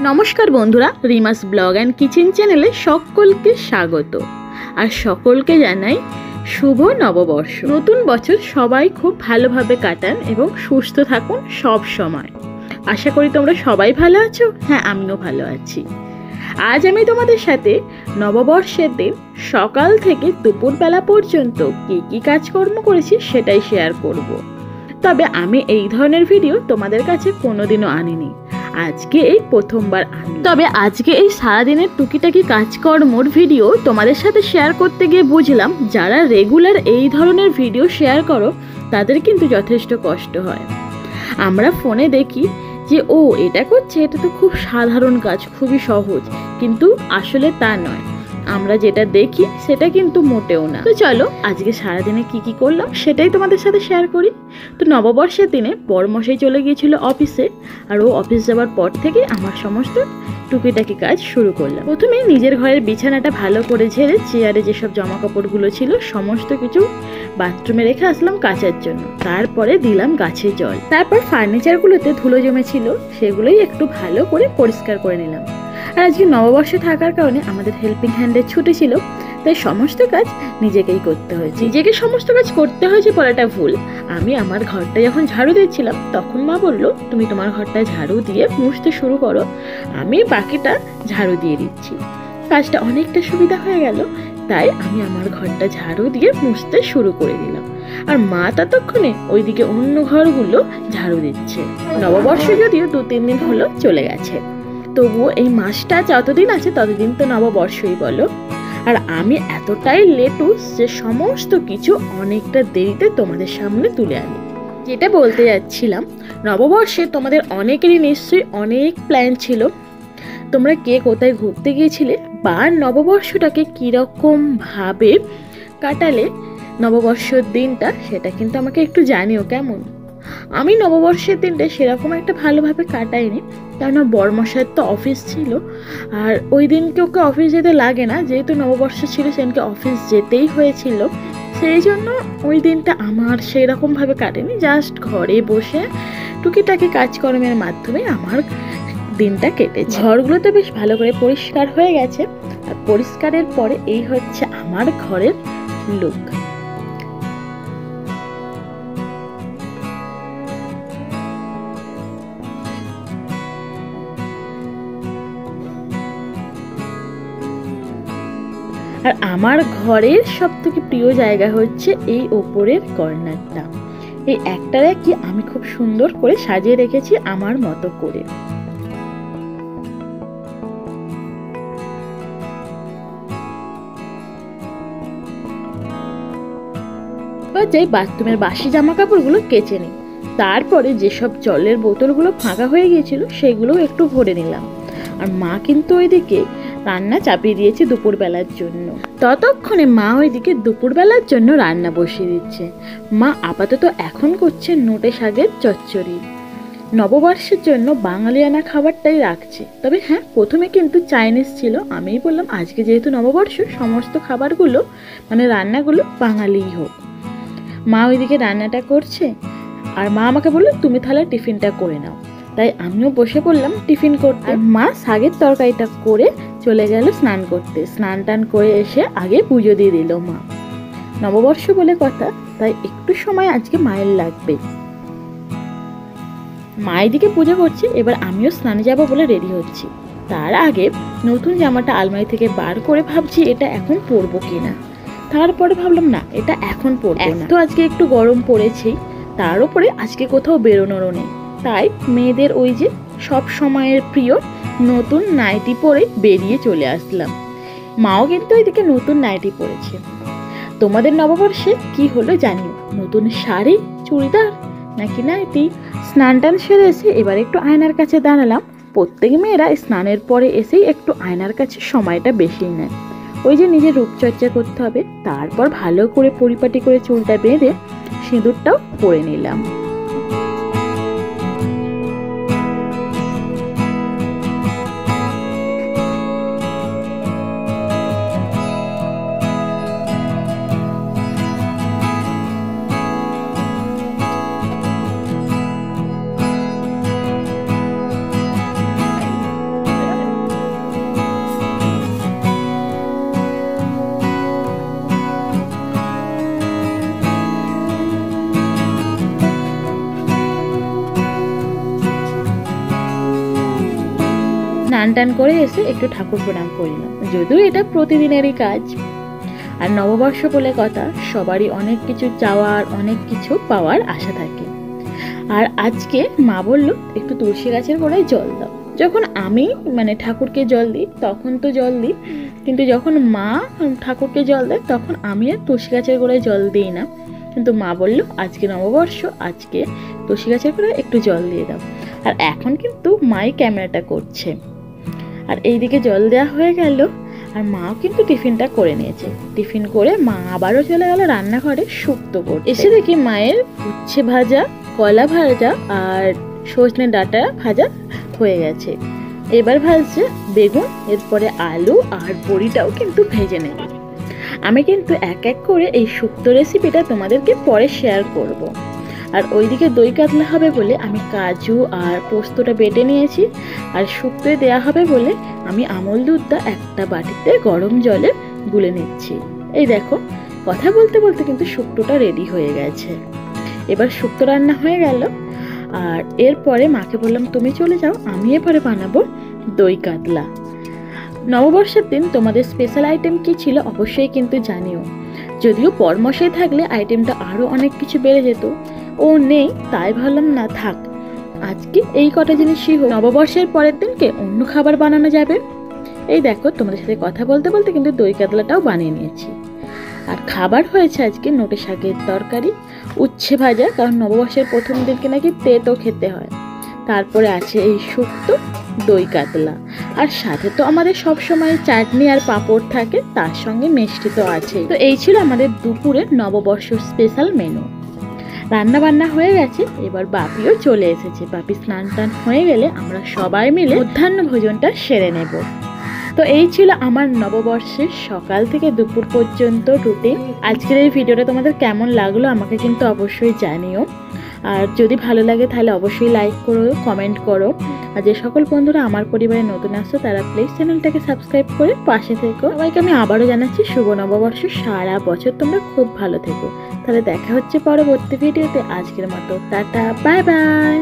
নমস্কার বন্ধুরা, রিমাস blog and kitchen চ্যানেলে সকলকে স্বাগত। আর সকলকে জানাই শুভ নববর্ষ। নতুন বছর সবাই খুব ভালোভাবে কাটান এবং সুস্থ থাকুন সব সময়। আশা করি তোমরা সবাই ভালো আছো। হ্যাঁ, আমিও ভালো আছি। আজ আমি তোমাদের সাথে নববর্ষের দিন সকাল থেকে দুপুরবেলা পর্যন্ত কী কী কাজকর্ম করেছি সেটাই শেয়ার করব। তবে আমি এই ধরনের ভিডিও তোমাদের কাছে কোনোদিনও আনিনি, আজকে এই প্রথমবার আনি। তবে আজকে এই সারাদিনের টুকিটাকি কাজকর্মর ভিডিও তোমাদের সাথে শেয়ার করতে গিয়ে বুঝলাম যারা রেগুলার এই ধরনের ভিডিও শেয়ার করো তাদের কিন্তু যথেষ্ট কষ্ট হয়। আমরা ফোনে দেখি যে ও এটা করছে, এটা তো খুব সাধারণ কাজ, খুবই সহজ, কিন্তু আসলে তা নয়। আমরা যেটা দেখি সেটা কিন্তু মোটেও না। তো চলো আজকে সারাদিনে কি কি করলাম সেটাই তোমাদের সাথে শেয়ার করি। তো নববর্ষের দিনে বড়মশাই চলে গিয়েছিল অফিসে, আর ও অফিস যাওয়ার পর থেকে আমার সমস্ত টুকিটাকি কাজ শুরু করলাম। প্রথমে নিজের ঘরের বিছানাটা ভালো করে ঝেড়ে চেয়ারে যেসব জামা কাপড়গুলো ছিল সমস্ত কিছু বাথরুমে রেখে আসলাম কাচার জন্য। তারপরে দিলাম গাছে জল। তারপর ফার্নিচারগুলোতে ধুলো জমেছিল সেগুলোই একটু ভালো করে পরিষ্কার করে নিলাম। আর আজকে নববর্ষে থাকার কারণে আমাদের হেল্পিং হ্যান্ডের ছুটি ছিল, তাই সমস্ত কাজ নিজেকেই করতে হয়েছে। নিজেকে সমস্ত কাজ করতে হয়েছে বলাটা ভুল। আমি আমার ঘরটা যখন ঝাড়ু দিচ্ছিলাম তখন মা বললো, তুমি তোমার ঘরটা ঝাড়ু দিয়ে মুছতে শুরু করো, আমি বাকিটা ঝাড়ু দিয়ে দিচ্ছি। কাজটা অনেকটা সুবিধা হয়ে গেল, তাই আমি আমার ঘরটা ঝাড়ু দিয়ে মুছতে শুরু করে দিলাম। আর মা ততক্ষণে ওইদিকে অন্য ঘরগুলো ঝাড়ু দিচ্ছে। নববর্ষ যদিও 2-3 দিন হলো চলে গেছে, তবুও এই মাসটা যতদিন আছে ততদিন তো নববর্ষই বলো। আর আমি এতটাই লেটুস যে সমস্ত কিছু অনেকটা দেরিতে তোমাদের সামনে তুলে আনি। যেটা বলতে যাচ্ছিলাম, নববর্ষে তোমাদের অনেকেরই নিশ্চয়ই অনেক প্ল্যান ছিল। তোমরা কে কোথায় ঘুরতে গিয়েছিলে বা নববর্ষটাকে কীরকম ভাবে কাটালে নববর্ষের দিনটা, সেটা কিন্তু আমাকে একটু জানিও কেমন। আমি নববর্ষের দিনটা সেরকম একটা ভালোভাবে কাটাইনি, কেননা বড়মশাইয়ের তো অফিস ছিল, আর ওই দিনকে ওকে অফিস যেতে লাগে না, যেহেতু নববর্ষ ছিল সেদিনকে অফিস যেতেই হয়েছিল। সেই জন্য ওই দিনটা আমার সেই রকমভাবে কাটেনি। জাস্ট ঘরে বসে টুকিটাকি কাজকর্মের মাধ্যমে আমার দিনটা কেটেছে। ঘরগুলো তো বেশ ভালো করে পরিষ্কার হয়ে গেছে, আর পরিষ্কারের পরে এই হচ্ছে আমার ঘরের লুক। আর আমার ঘরের সব থেকে প্রিয় জায়গা হচ্ছে এই ওপরের কর্নারটা। এই একটারে কি আমি খুব সুন্দর করে সাজিয়ে রেখেছি আমার মতো করে। যাই বাথরুমের বাসি জামা কাপড়গুলো কেচে নিই। তারপরে যেসব জলের বোতলগুলো ফাঁকা হয়ে গিয়েছিল সেগুলো একটু ভরে নিলাম। আর মা কিন্তু ওইদিকে রান্না চাপিয়ে দিয়েছে দুপুরবেলার জন্য। ততক্ষণে মা ওইদিকে দুপুরবেলার জন্য রান্না বসিয়ে দিচ্ছে। মা আপাতত এখন করছে নোটে শাকের চচ্চড়ি। নববর্ষের জন্য বাঙালিয়ানা খাবারটাই রাখছে। তবে হ্যাঁ, প্রথমে কিন্তু চাইনিজ ছিল। আমিই বললাম আজকে যেহেতু নববর্ষ, সমস্ত খাবারগুলো মানে রান্নাগুলো বাঙালিই হোক। মা ওইদিকে রান্নাটা করছে, আর মা আমাকে বললো তুমি তাহলে টিফিনটা করে নাও। তাই আমিও বসে পড়লাম টিফিন করতে। মা শাকের তরকারিটা করে চলে গেল স্নান করতে। স্নান টান করে এসে আগে পুজো দিয়ে দিল মা। নববর্ষ বলে কথা, তাই একটু সময় আজকে মায়ের লাগবে। মা এদিকে পুজো করছে, এবার আমিও স্নানে যাব বলে রেডি হচ্ছি। তার আগে নতুন জামাটা আলমারি থেকে বার করে ভাবছি এটা এখন পরবো কিনা। তারপরে ভাবলাম না, এটা এখন পরবো না, তো আজকে একটু গরম পড়েছে, তার উপরে আজকে কোথাও বেরোনোরও নেই। তাই মেয়েদের ওই যে সব সময়ের প্রিয় নতুন নাইটি পরে বেরিয়ে চলে আসলাম। মাও কিন্তু এদিকে নতুন নাইটি পরেছে। তোমাদের নববর্ষে কি হলো জানিও, নতুন শাড়ি, চুড়িদার নাকি নাইটি? স্নান টান সেরে এসে এবার একটু আয়নার কাছে দাঁড়ালাম। প্রত্যেক মেয়েরা স্নানের পরে এসেই একটু আয়নার কাছে সময়টা বেশি নেয়। ওই যে নিজের রূপচর্চা করতে হবে। তারপর ভালো করে পরিপাটি করে চুলটা বেঁধে সিঁদুরটাও পরে নিলাম। স্নান টান করে এসে একটু ঠাকুর প্রণাম করিলাম, যদিও এটা প্রতিদিনেরই কাজ। আর নববর্ষ বলে কথা, সবারই অনেক কিছু চাওয়ার, অনেক কিছু পাওয়ার আশা থাকে। আর আজকে মা বলল একটু তুলসী গাছের গোড়ায় জল দাও। যখন আমি ঠাকুরকে জল দিই তখন তো জল দিই, কিন্তু যখন মা ঠাকুরকে জল দেয় তখন আমি আর তুলসী গাছের গোড়ায় জল দিই না। কিন্তু মা বলল আজকে নববর্ষ, আজকে তুলসী গাছের গোড়ায় একটু জল দিয়ে দাও। আর এখন কিন্তু মাই ক্যামেরাটা করছে। আর এইদিকে জল দেওয়া হয়ে গেল, আর মাও কিন্তু টিফিনটা করে নিয়েছে। টিফিন করে মা আবারও চলে গেল রান্নাঘরে শুক্তো করতে। এসে দেখি মায়ের উচ্ছে ভাজা, কলা ভাজা আর সজনে ডাঁটা ভাজা হয়ে গেছে। এবার ভাজছে বেগুন, এরপরে আলু আর বড়িটাও কিন্তু ভেজে নেবে। আমি কিন্তু এক এক করে এই শুক্তো রেসিপিটা তোমাদেরকে পরে শেয়ার করব। আর ওইদিকে দই কাতলা হবে বলে আমি কাজু আর পোস্তটা বেটে নিয়েছি, আর শুক্তোয় দেয়া হবে বলে আমি আমল দুধটা একটা বাটিতে গরম জলে গুলে নিচ্ছি। এই দেখো, কথা বলতে বলতে কিন্তু শুক্তোটা রেডি হয়ে গেছে। এবার শুক্তো রান্না হয়ে গেল, আর এরপরে মাকে বললাম তুমি চলে যাও, আমি এবারে বানাবো দই কাতলা। নববর্ষের দিন তোমাদের স্পেশাল আইটেম কি ছিল অবশ্যই কিন্তু জানিও। যদিও পরমশাই থাকলে আইটেমটা আরও অনেক কিছু বেড়ে যেত, ও নেই তাই ভাবলাম না থাক, আজকে এই কটা জিনিসই হোক। নববর্ষের পরের দিনকে অন্য খাবার বানানো যাবে। এই দেখো, তোমাদের সাথে কথা বলতে বলতে কিন্তু দই কাতলাটাও বানিয়ে নিয়েছি। আর খাবার হয়েছে আজকে নোটে শাকের তরকারি, উচ্ছে ভাজা, কারণ নববর্ষের প্রথম দিনকে নাকি তেতো খেতে হয়। তারপরে আছে এই শুক্তো, দই কাতলা, আর সাথে তো আমাদের সবসময় চাটনি আর পাঁপড় থাকে, তার সঙ্গে মিষ্টি তো আছে। তো এই ছিল আমাদের দুপুরের নববর্ষ স্পেশাল মেনু। রান্না বান্না হয়ে গেছে, এবার বাপিও চলে এসেছে। বাপি স্নান টান হয়ে গেলে আমরা সবাই মিলে মধ্যাহ্ন ভোজনটা সেরে নেব। তো এই ছিল আমার নববর্ষের সকাল থেকে দুপুর পর্যন্ত রুটিন। আজকের এই ভিডিওটা তোমাদের কেমন লাগলো আমাকে কিন্তু অবশ্যই জানিও। আর যদি ভালো লাগে তাহলে অবশ্যই লাইক করো, কমেন্ট করো। আর যে সকল বন্ধুরা আমার পরিবারে নতুন আসছো তারা প্লিজ চ্যানেলটাকে সাবস্ক্রাইব করে পাশে থেকো। সবাইকে আমি আবারও জানাচ্ছি শুভ নববর্ষ, সারা বছর তোমরা খুব ভালো থেকো। তাহলে দেখা হচ্ছে পরবর্তী ভিডিওতে। আজকের মতো টাটা, বাই বাই।